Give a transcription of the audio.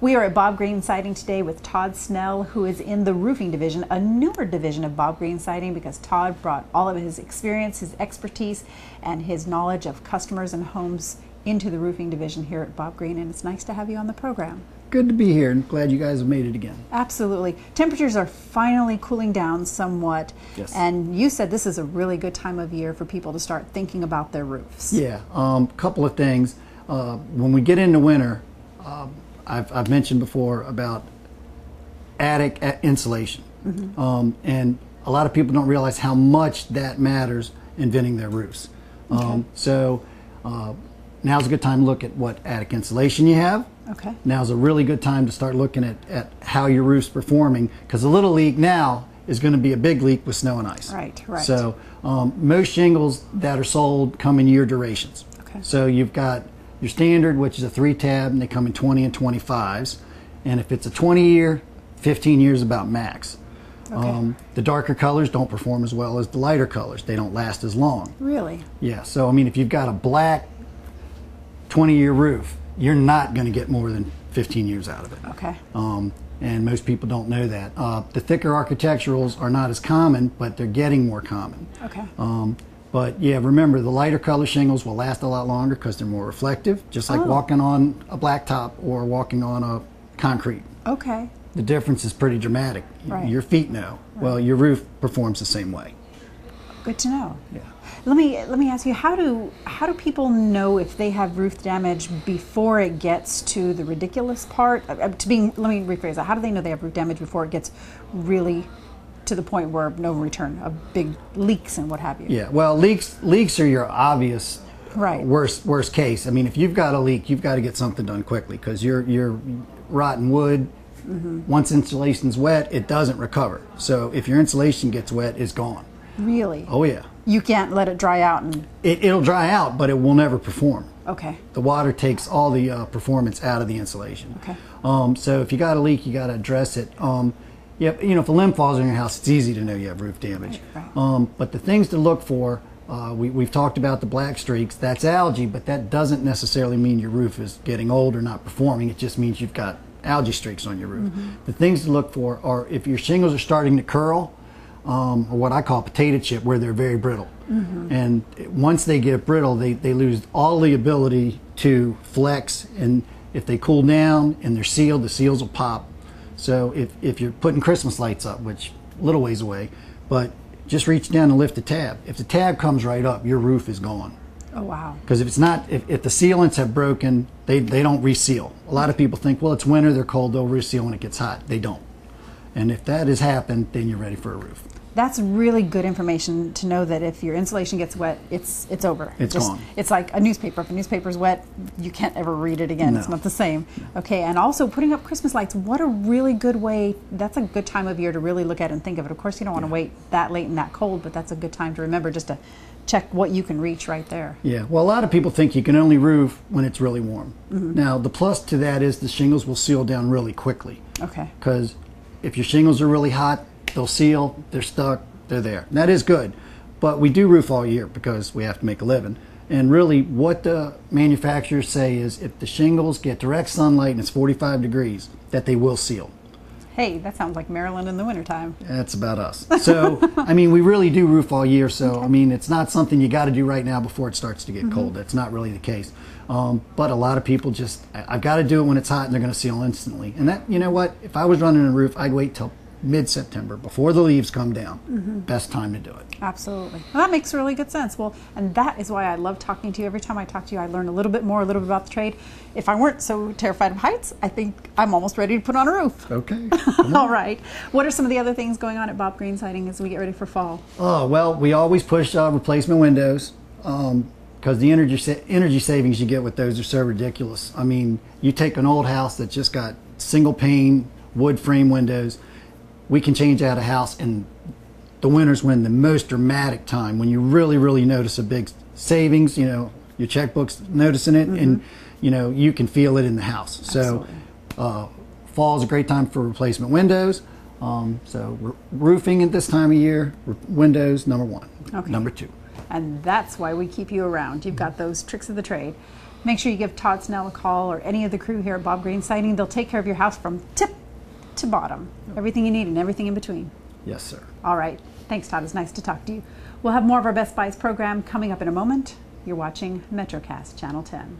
We are at Bob Green Siding today with Todd Snell, who is in the roofing division, a newer division of Bob Green Siding, because Todd brought all of his experience, his expertise, and his knowledge of customers and homes into the roofing division here at Bob Green, and it's nice to have you on the program. Good to be here, and glad you guys have made it again. Absolutely. Temperatures are finally cooling down somewhat, Yes. And you said this is a really good time of year for people to start thinking about their roofs. Yeah, couple of things. When we get into winter, I've mentioned before about attic insulation, and a lot of people don't realize how much that matters in venting their roofs. So now's a good time to look at what attic insulation you have. Okay. Now's a really good time to start looking at how your roof's performing, because a little leak now is going to be a big leak with snow and ice. Right, right. So most shingles that are sold come in year durations. Okay. So you've got your standard, which is a 3-tab, and they come in 20 and 25s. And if it's a 20 year, 15 years about max. Okay. The darker colors don't perform as well as the lighter colors. They don't last as long. Really? Yeah, so I mean, if you've got a black 20-year roof, you're not going to get more than 15 years out of it. Okay. And most people don't know that. The thicker architecturals are not as common, but they're getting more common. Okay. But yeah, remember, the lighter color shingles will last a lot longer because they're more reflective, just like walking on a blacktop or walking on a concrete. Okay. The difference is pretty dramatic. Right. Your feet know. Right. Well, your roof performs the same way. Good to know. Yeah. Let me ask you, how do people know if they have roof damage before it gets to the ridiculous part? Let me rephrase that. How do they know they have roof damage before it gets really to the point where no return, of big leaks and what have you? Yeah. Well, leaks are your obvious worst case. I mean, if you've got a leak, you've got to get something done quickly, because your rotten wood, once insulation's wet, it doesn't recover. So if your insulation gets wet, it's gone. Really? Oh yeah. You can't let it dry out and... It'll dry out, but it will never perform. Okay. The water takes all the performance out of the insulation. Okay. So if you got a leak, you got to address it. Yeah, you know, if a limb falls on your house, it's easy to know you have roof damage. Right. But the things to look for, we've talked about the black streaks. That's algae, but that doesn't necessarily mean your roof is getting old or not performing. It just means you've got algae streaks on your roof. The things to look for are if your shingles are starting to curl, or what I call potato chip, where they're very brittle. And once they get brittle, they lose all the ability to flex, and if they cool down and they're sealed, the seals will pop. So if you're putting Christmas lights up, which a little ways away, but just reach down and lift the tab. If the tab comes right up, your roof is gone. Oh, wow. Because if it's not, if the sealants have broken, they don't reseal. A lot of people think, well, it's winter, they're cold, they'll reseal when it gets hot. They don't. And if that has happened, then you're ready for a roof. That's really good information to know, that if your insulation gets wet, it's over. It's gone. It's like a newspaper. If a newspaper's wet, you can't ever read it again. No. It's not the same. Okay, and also putting up Christmas lights, what a really good way, that's a good time of year to really look at and think of it. Of course, you don't want to wait that late and that cold, but that's a good time to remember just to check what you can reach right there. Yeah, well, a lot of people think you can only roof when it's really warm. Now, the plus to that is the shingles will seal down really quickly. Okay. Because if your shingles are really hot, they'll seal, they're stuck, they're there. And that is good. But we do roof all year because we have to make a living. And really what the manufacturers say is if the shingles get direct sunlight and it's 45 degrees, that they will seal. Hey, that sounds like Maryland in the wintertime. That's about us. So, I mean, we really do roof all year. So, I mean, it's not something you got to do right now before it starts to get cold. That's not really the case. But a lot of people just, I've got to do it when it's hot and they're going to seal instantly. And that, you know what, if I was running a roof, I'd wait till mid-September before the leaves come down. Best time to do it. Absolutely. Well, that makes really good sense. Well, and that is why I love talking to you. Every time I talk to you, I learn a little bit more, a little bit about the trade. If I weren't so terrified of heights, I think I'm almost ready to put on a roof. Okay. All right. What are some of the other things going on at Bob Green Siding as we get ready for fall? Oh, well, we always push replacement windows because the energy savings you get with those are so ridiculous. I mean, you take an old house that just got single pane wood frame windows, we can change out a house, and the winter's when the most dramatic time, when you really, really notice a big savings, you know, your checkbook's noticing it, and, you know, you can feel it in the house. Absolutely. So fall is a great time for replacement windows. So roofing at this time of year, windows, number one. Okay. Number two. And that's why we keep you around. You've got those tricks of the trade. Make sure you give Todd Snell a call or any of the crew here at Bob Green Siding. They'll take care of your house from tip to bottom. Everything you need and everything in between. Yes, sir. All right. Thanks, Todd. It's nice to talk to you. We'll have more of our Best Buys program coming up in a moment. You're watching MetroCast Channel 10.